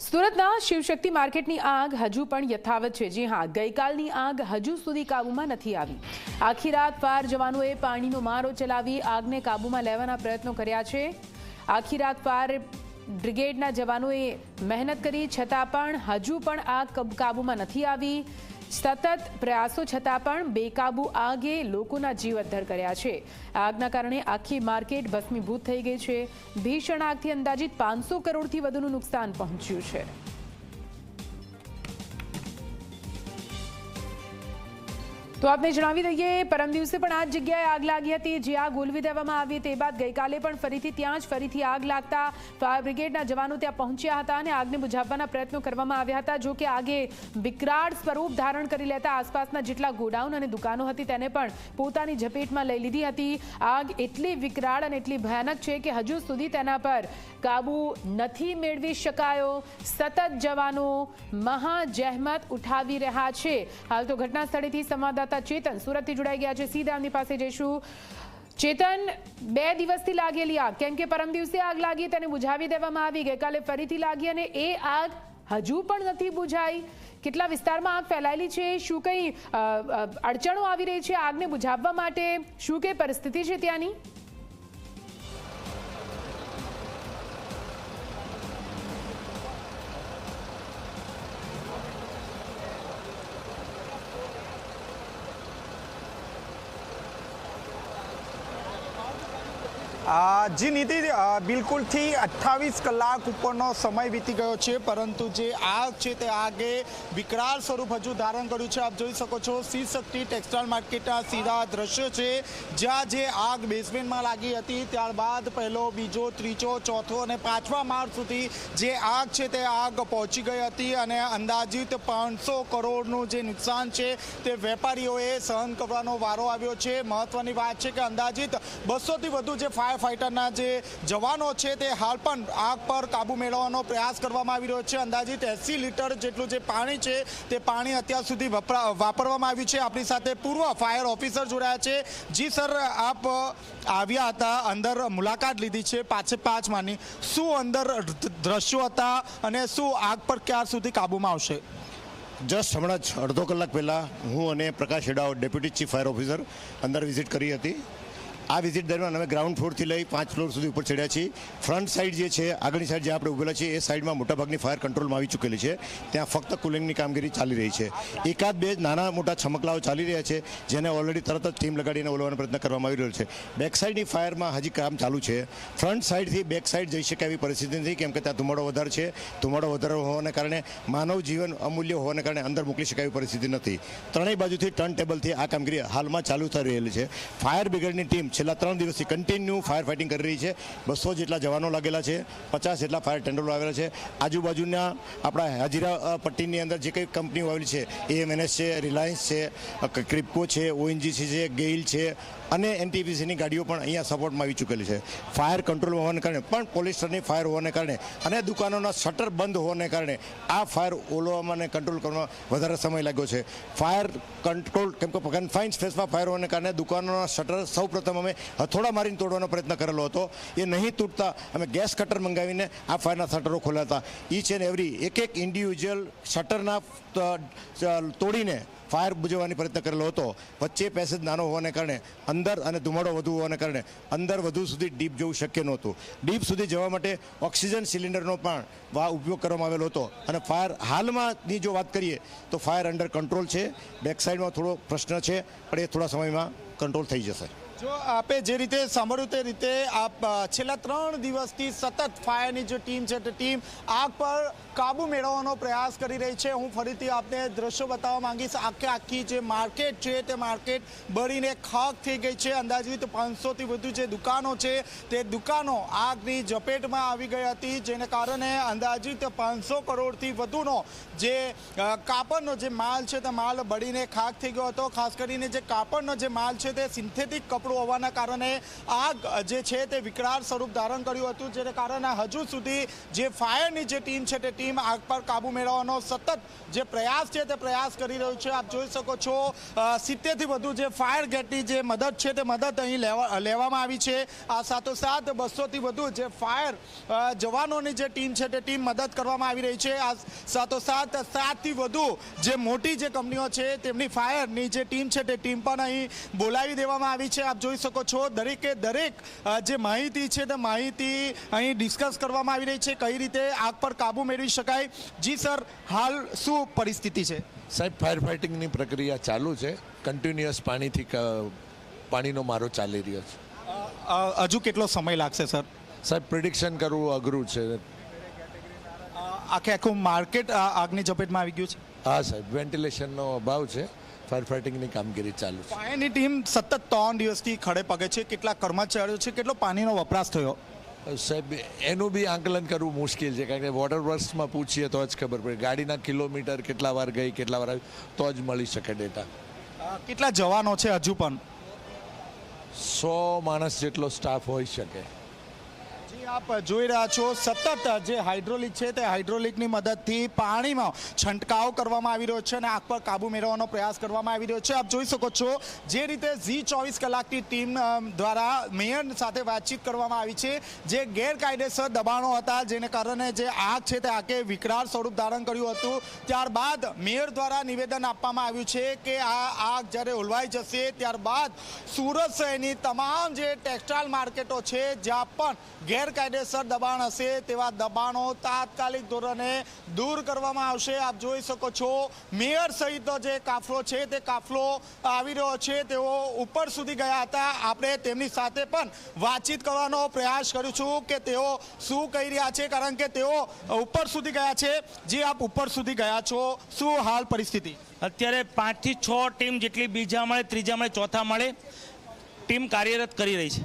સુરતના શિવશક્તિ માર્કેટની આગ હજુ પણ યથાવત છે। જી હા, ગઈકાલની આગ હજુ સુધી કાબૂમાં નથી આવી। આખી રાત ફાયર જવાનોએ પાણીનો મારો ચલાવી આગને કાબૂમાં લેવાના પ્રયત્નો કર્યા છે। આખી રાત ફાયર બ્રિગેડના જવાનોએ મહેનત કરી છતાં પણ હજુ પણ આગ કાબૂમાં નથી આવી। સતત પ્રયાસો છતાં પણ બેકાબૂ આગે લોકોના જીવ અદ્ધર કર્યા છે। આગના કારણે આખી માર્કેટ ભસ્મીભૂત થઈ ગઈ છે। ભીષણ આગથી અંદાજિત 500 કરોડથી વધુનું નુકસાન પહોંચ્યું છે। તો આપને જણાવી દઈએ, પરમ દિવસે પણ આ જગ્યાએ આગ લાગી હતી। જે આગ ઓલવી દેવામાં આવી તે બાદ ગઈકાલે પણ ફરીથી આગ લાગતા ફાયર બ્રિગેડના જવાનો ત્યાં પહોંચ્યા હતા અને આગને બુઝાવવાના પ્રયત્નો કરવામાં આવ્યા હતા। જો કે આગે વિકરાળ સ્વરૂપ ધારણ કરી લેતા આસપાસના જેટલા ગોડાઉન અને દુકાનો હતી તેને પણ પોતાની ઝપેટમાં લઈ લીધી હતી। આગ એટલી વિકરાળ અને એટલી ભયાનક છે કે હજુ સુધી તેના પર કાબૂ નથી મેળવી શકાયો। સતત જવાનો મહા જહેમત ઉઠાવી રહ્યા છે। હાલ તો ઘટના સ્થળેથી સંવાદદાતા ચેતન સુરતથી જોડાઈ ગયા છે। સીધા એમની પાસે જઈશું। ચેતન, 2 દિવસથી લાગેલી આગ, કેમ કે પરમ દિવસે આગ લાગી તેને બુઝાવી દેવામાં આવી, ગઈકાલે ફરીથી લાગી અને એ આગ હજુ પણ નથી બુઝાઈ। કેટલા વિસ્તારમાં આગ ફેલાયેલી છે? શું કઈ અડચણો આવી રહી છે આગને બુઝાવવા માટે? શું કઈ પરિસ્થિતિ છે ત્યાંની? જી નીતિ, બિલકુલથી 28 કલાક ઉપરનો સમય વીતી ગયો છે, પરંતુ જે આગ છે તે આગે વિકરાળ સ્વરૂપ હજુ ધારણ કર્યું છે। આપ જોઈ શકો છો શિવશક્તિ ટેક્સટાઇલ માર્કેટના સીધા દ્રશ્યો છે, જ્યાં જે આગ બેઝમેન્ટમાં લાગી હતી, ત્યારબાદ પહેલો, બીજો, ત્રીજો, ચોથો અને 5મા માળ સુધી જે આગ છે તે આગ પહોંચી ગઈ હતી અને અંદાજિત 500 કરોડનું જે નુકસાન છે તે વેપારીઓએ સહન કરવાનો વારો આવ્યો છે। મહત્વની વાત છે કે અંદાજિત 200થી વધુ જે ફાયર ફાઇટરના જે જવાનો છે તે હાલ પણ આગ પર કાબુ મેળવવાનો પ્રયાસ કરવામાં આવી રહ્યો છે। અંદાજિત 80 લીટર જેટલું જે પાણી છે તે પાણી અત્યાર સુધી વાપરવામાં આવ્યું છે। આપણી સાથે પૂર્વ ફાયર ઓફિસર જોડાયા છે। જી સર, આપ આવ્યા હતા, અંદર મુલાકાત લીધી છે 5 માની, શું અંદર દ્રશ્યો હતા અને શું આગ પર ક્યાં સુધી કાબુમાં આવશે? જસ્ટ હમણાં જ અડધો કલાક પહેલાં હું અને પ્રકાશ હેડાવ, ડેપ્યુટી ચીફ ફાયર ઓફિસર, અંદર વિઝિટ કરી હતી। આ વિઝિટ દરમિયાન અમે ગ્રાઉન્ડ ફ્લોરથી લઈ 5 ફ્લોર સુધી ઉપર ચડ્યા છીએ। ફ્રન્ટ સાઈડ જે છે, આગળની સાઈડ જ્યાં આપણે ઉભેલા છીએ, એ સાઈડમાં મોટાભાગની ફાયર કંટ્રોલમાં આવી ચૂકેલી છે। ત્યાં ફક્ત કુલિંગની કામગીરી ચાલી રહી છે। એકાદ બે નાના મોટા છમકલાઓ ચાલી રહ્યા છે, જેને ઓલરેડી તરત જ ટીમ લગાડીને ઓલવવાનો પ્રયત્ન કરવામાં આવી રહ્યો છે। બેક સાઈડની ફાયરમાં હજી કામ ચાલુ છે। ફ્રન્ટ સાઈડથી બેક સાઈડ જઈ શકે એવી પરિસ્થિતિ નથી, કેમ કે ત્યાં ધુમાડો વધારે છે। ધુમાડો વધારે હોવાને કારણે માનવ જીવન અમૂલ્ય હોવાને કારણે અંદર મોકલી શકાય એવી પરિસ્થિતિ નથી। ત્રણેય બાજુથી ટર્ન ટેબલથી આ કામગીરી હાલમાં ચાલુ થઈ રહેલી છે। ફાયર બ્રિગેડની ટીમ છેલ્લા 3 દિવસથી કન્ટિન્યુ ફાયર ફાઇટિંગ કરી રહી છે। 200 જેટલા જવાનો લાગેલા છે, 50 જેટલા ફાયર ટેન્ડરો આવેલા છે। આજુબાજુના આપણા હાજીરા પટ્ટીની અંદર જે કંઈ કંપનીઓ આવેલી છે, AMNS છે, રિલાયન્સ છે, ક્રિપ્કો છે, ONGC છે, ગેઇલ છે અને NTPCની ગાડીઓ પણ અહીંયા સપોર્ટમાં આવી ચૂકેલી છે। ફાયર કંટ્રોલ હોવાને કારણે પણ પોલિસ્ટરની ફાયર હોવાને કારણે અને દુકાનોના શટર બંધ હોવાને કારણે આ ફાયર ઓલવવામાં અને કંટ્રોલ કરવામાં વધારે સમય લાગ્યો છે। ફાયર કંટ્રોલ, કેમ કે કન્ફાઇન્ડ સ્પેસમાં ફાયર હોવાને કારણે દુકાનોના શટર સૌપ્રથમ અમે હથોડા મારીને તોડવાનો પ્રયત્ન કરેલો હતો। એ નહીં તૂટતા અમે ગેસ કટર મંગાવીને આ ફાયરના શટરો ખોલ્યા હતા। ઈચ એન્ડ એવરી એક ઇન્ડિવિજ્યુઅલ શટરના તોડીને ફાયર બુઝાવવાની પ્રયત્ન કરેલો હતો। વચ્ચે પેસેજ નાનો હોવાને કારણે અંદર અને ધુમાડો વધુ હોવાને કારણે અંદર વધુ સુધી ડીપ જવું શક્ય નહોતું। ડીપ સુધી જવા માટે ઓક્સિજન સિલિન્ડરનો પણ ઉપયોગ કરવામાં આવેલો હતો અને ફાયર હાલમાંની જો વાત કરીએ તો ફાયર અંડર કંટ્રોલ છે। બેક સાઈડમાં થોડો પ્રશ્ન છે, પણ એ થોડા સમયમાં કંટ્રોલ થઈ જશે। જો આપે જે રીતે સાંભળ્યું તે રીતે આપ છેલ્લા 3 દિવસથી સતત ફાયરની જે ટીમ છે તે ટીમ આગ પર કાબુ મેળવવાનો પ્રયાસ કરી રહી છે। હું ફરીથી આપને દ્રશ્યો બતાવવા માંગીશ। આખી જે માર્કેટ છે તે માર્કેટ બળીને ખાખ થઈ ગઈ છે। અંદાજિત 500થી વધુ જે દુકાનો છે તે દુકાનો આગની ઝપેટમાં આવી ગઈ હતી, જેને કારણે અંદાજિત 500 કરોડથી વધુનો જે કાપડનો જે માલ છે તે માલ બળીને ખાખ થઈ ગયો હતો। ખાસ કરીને જે કાપડનો જે માલ છે તે સિન્થેટિક કપડું લાકડું હોવાના કારણે આગ જે છે તે વિકરાળ સ્વરૂપ ધારણ કર્યું હતું, જેને કારણે હજુ સુધી જે ફાયરની જે ટીમ છે તે ટીમ આગ પર કાબુ મેળવવાનો સતત જે પ્રયાસ છે તે પ્રયાસ કરી રહ્યું છે. આપ જોઈ શકો છો 70થી વધુ જે ફાયર બ્રિગેડની જે મદદ છે તે મદદ અહીં લેવામાં આવી છે. આ સાથોસાથ 200થી વધુ જે ફાયર જવાનોની જે ટીમ છે તે ટીમ મદદ કરવામાં આવી રહી છે. આ સાથોસાથ 7થી વધુ જે મોટી જે કંપનીઓ છે તેમની ફાયરની જે ટીમ છે તે ટીમ પણ અહીં બોલાવી દેવામાં આવી છે. આપ જોઈ શકો છો દરેકે દરેક જે માહિતી છે તે માહિતી અહીં ડિસ્કસ કરવામાં આવી રહી છે, કઈ રીતે આગ પર કાબુ મેળવી શકાય. જી સર, હાલ શું પરિસ્થિતિ છે? સાહેબ, ફાયર ફાઇટિંગની પ્રક્રિયા ચાલુ છે. કન્ટિન્યુઅસ પાણીનો મારો ચાલી રહ્યો છે. હજુ કેટલો સમય લાગશે સર? સાહેબ, પ્રિડિક્શન કરવું અઘરું છે. આખું માર્કેટ આગની ઝપેટમાં આવી ગયું છે. હા સાહેબ, વેન્ટિલેશનનો અભાવ છે. ફાયર ફાઇટિંગની કામગીરી ચાલુ છે. ફાયરની ટીમ સતત 3 દિવસથી ખડે પગે છે. કેટલા કર્મચારીઓ છે, કેટલો પાણીનો વપરાશ થયો? સાહેબ, એનું બી આંકલન કરવું મુશ્કેલ છે, કારણ કે વોટર વર્ક્સમાં પૂછીએ તો જ ખબર પડે. ગાડીના કિલોમીટર કેટલા વાર ગઈ, કેટલા વાર આવી, તો જ મળી શકે ડેટા. કેટલા જવાનો છે હજુ પણ? 100 માણસ જેટલો સ્ટાફ હોઈ શકે. આપ જોઈ રહ્યા છો સતત જે હાઇડ્રોલિક છે તે હાઇડ્રોલિકની મદદથી પાણીમાં છંટકાવ કરવામાં આવી રહ્યો છે અને આગ પર કાબુ મેળવવાનો પ્રયાસ કરવામાં આવી રહ્યો છે. આપ જોઈ શકો છો જે રીતે ઝી 24 કલાકની ટીમ દ્વારા મેયર સાથે વાતચીત કરવામાં આવી છે. જે ગેરકાયદેસર દબાણો હતા જેને કારણે જે આગ છે તે આગે વિકરાળ સ્વરૂપ ધારણ કર્યું હતું, ત્યારબાદ મેયર દ્વારા નિવેદન આપવામાં આવ્યું છે કે આ આગ જ્યારે ઓલવાઈ જશે ત્યારબાદ સુરત શહેરની તમામ જે ટેક્સટાઇલ માર્કેટો છે જ્યાં પણ ગેરકાયદેસર દબાણ હશે તેવા દબાણો તાત્કાલિક ધોરણે દૂર કરવામાં આવશે. આપ જોઈ શકો છો મેયર સહિતનો જે કાફલો છે તે કાફલો આવી રહ્યો છે. તેઓ ઉપર સુધી ગયા હતા. આપણે તેમની સાથે પણ વાતચીત કરવાનો પ્રયાસ કર્યું છું કે તેઓ શું કહી રહ્યા છે, કારણ કે તેઓ ઉપર સુધી ગયા છે. જે આપ ઉપર સુધી ગયા છો, શું હાલ પરિસ્થિતિ? અત્યારે 5 થી 6 ટીમ જેટલી બીજા માળે, ત્રીજા માળે, ચોથા માળે ટીમ કાર્યરત કરી રહી છે.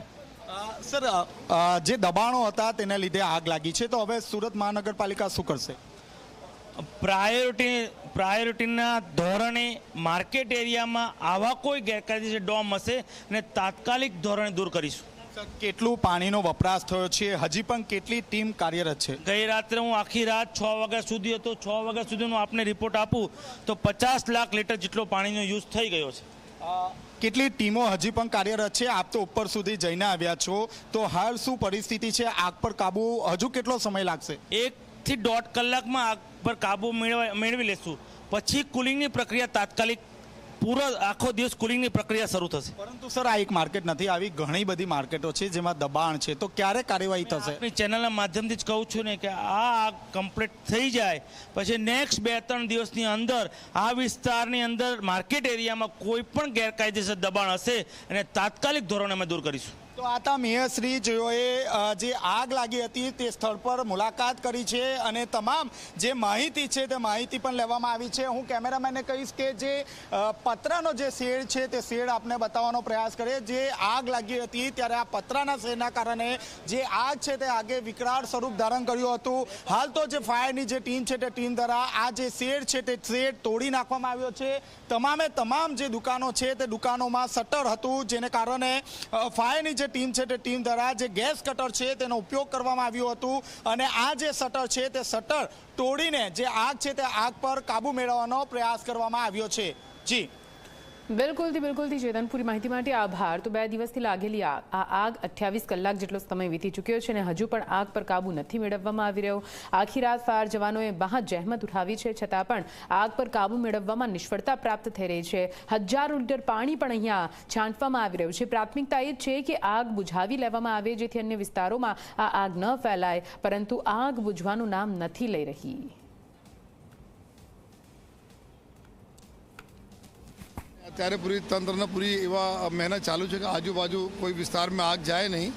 સર, જે દબાણો હતા તેને લીધે આગ લાગી છે, તો હવે સુરત મહાનગરપાલિકા શું કરશે? પ્રાયોરિટીના ધોરણે માર્કેટ એરિયામાં આવા કોઈ ગેરકાયદેસર ડોમ હશે અને તાત્કાલિક ધોરણે દૂર કરીશું. સર, કેટલું પાણીનો વપરાશ થયો છે? હજી પણ કેટલી ટીમ કાર્યરત છે? ગઈ રાત્રે હું આખી રાત 6 વાગ્યા સુધી હતો. 6 વાગ્યા સુધીનો આપને રિપોર્ટ આપું તો 50 લાખ લીટર જેટલો પાણીનો યુઝ થઈ ગયો છે. કેટલી ટીમો હજી પણ કાર્યરત છે? આપ તો ઉપર સુધી જઈને આવ્યા છો, તો હાલ શું પરિસ્થિતિ છે? આગ પર કાબુ હજુ કેટલો સમય લાગશે? 1 થી 1.5 કલાકમાં આગ પર કાબુ મેળવી લેશું. પછી કુલિંગની પ્રક્રિયા તાત્કાલિક પૂરો આખો દિવસ કુલિંગની પ્રક્રિયા શરૂ થશે. પરંતુ સર, આ એક માર્કેટ નથી, આવી ઘણી બધી માર્કેટો છે જેમાં દબાણ છે, તો ક્યારે કાર્યવાહી થશે? આપણી ચેનલના માધ્યમથી જ કહું છું ને કે આ આગ કમ્પ્લીટ થઈ જાય પછી નેક્સ્ટ 2-3 દિવસની અંદર આ વિસ્તારની અંદર માર્કેટ એરિયામાં કોઈ પણ ગેરકાયદેસર દબાણ હશે અને તાત્કાલિક ધોરણે અમે દૂર કરીશું. તો આ હતા મેયરશ્રી જેઓએ જે આગ લાગી હતી તે સ્થળ પર મુલાકાત કરી છે અને તમામ જે માહિતી છે તે માહિતી પણ લેવામાં આવી છે. હું કેમેરામેનને કહીશ કે જે પતરાનો જે શેડ છે તે શેડ આપને બતાવવાનો પ્રયાસ કરીએ. જે આગ લાગી હતી ત્યારે આ પતરાના શેડના કારણે જે આગ છે તે આગે વિકરાળ સ્વરૂપ ધારણ કર્યું હતું. હાલ તો જે ફાયરની જે ટીમ છે તે ટીમ દ્વારા આ જે શેડ છે તે શેડ તોડી નાખવામાં આવ્યો છે. તમામ જે દુકાનો છે તે દુકાનોમાં શટર હતું, જેને કારણે ફાયરની જે ટીમ છે તે ટીમ દ્વારા જે ગેસ કટર છે તેનો ઉપયોગ કરવામાં આવ્યો હતું અને આ જે શટર છે તે શટર તોડીને જે આગ છે તે આગ પર કાબુ મેળવવાનો પ્રયાસ કરવામાં આવ્યો છે. જી બિલકુલથી ચેતન, પૂરી માહિતી માટે આભાર. તો 2 દિવસથી લાગેલી આ આગ 28 કલાક જેટલો સમય વીતી ચૂક્યો છે અને હજુ પણ આગ પર કાબુ નથી મેળવવામાં આવી રહ્યો. આખી રાત ફાયર જવાનોએ બહાદ જહેમત ઉઠાવી છે, છતાં પણ આગ પર કાબુ મેળવવામાં નિષ્ફળતા પ્રાપ્ત થઈ રહી છે. હજારો લીટર પાણી પણ અહીંયા છાંટવામાં આવી રહ્યું છે. પ્રાથમિકતા એ છે કે આગ બુઝાવી લેવામાં આવે જેથી અન્ય વિસ્તારોમાં આ આગ ન ફેલાય, પરંતુ આગ બુઝવાનું નામ નથી લઈ રહી. અત્યારે પૂરી તંત્રના પૂરી એવા મહેનત ચાલુ છે કે આજુબાજુ કોઈ વિસ્તારમાં આગ જાય નહીં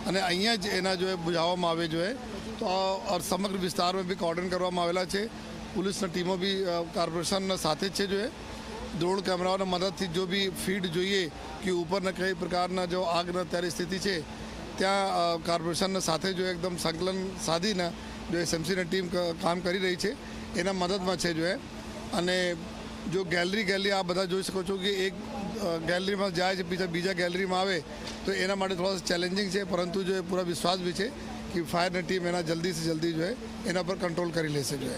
અને અહીંયા જ એના જો બુઝાવવામાં આવે જોઈએ. તો સમગ્ર વિસ્તારમાં બી કોર્ડન કરવામાં આવેલા છે. પોલીસની ટીમો બી કોર્પોરેશનના સાથે જ છે. જો ડ્રોન કેમેરાઓની મદદથી જો બી ફીડ જોઈએ કે ઉપરના કઈ પ્રકારના જો આગના અત્યારે સ્થિતિ છે ત્યાં કોર્પોરેશનના સાથે જો એકદમ સંકલન સાધીને જો એસએમસીની ટીમ કામ કરી રહી છે એના મદદમાં છે. જો અને જો ગેલેરી આ બધા જોઈ શકો છો કે એક ગેલેરીમાં જાય છે બીજા ગેલેરીમાં આવે તો એના માટે થોડા ચેલેન્જિંગ છે, પરંતુ જો એ પૂરા વિશ્વાસ બી છે કે ફાયરની ટીમ એના જલ્દી સે જલ્દી જો એના પર કંટ્રોલ કરી લેશે. જો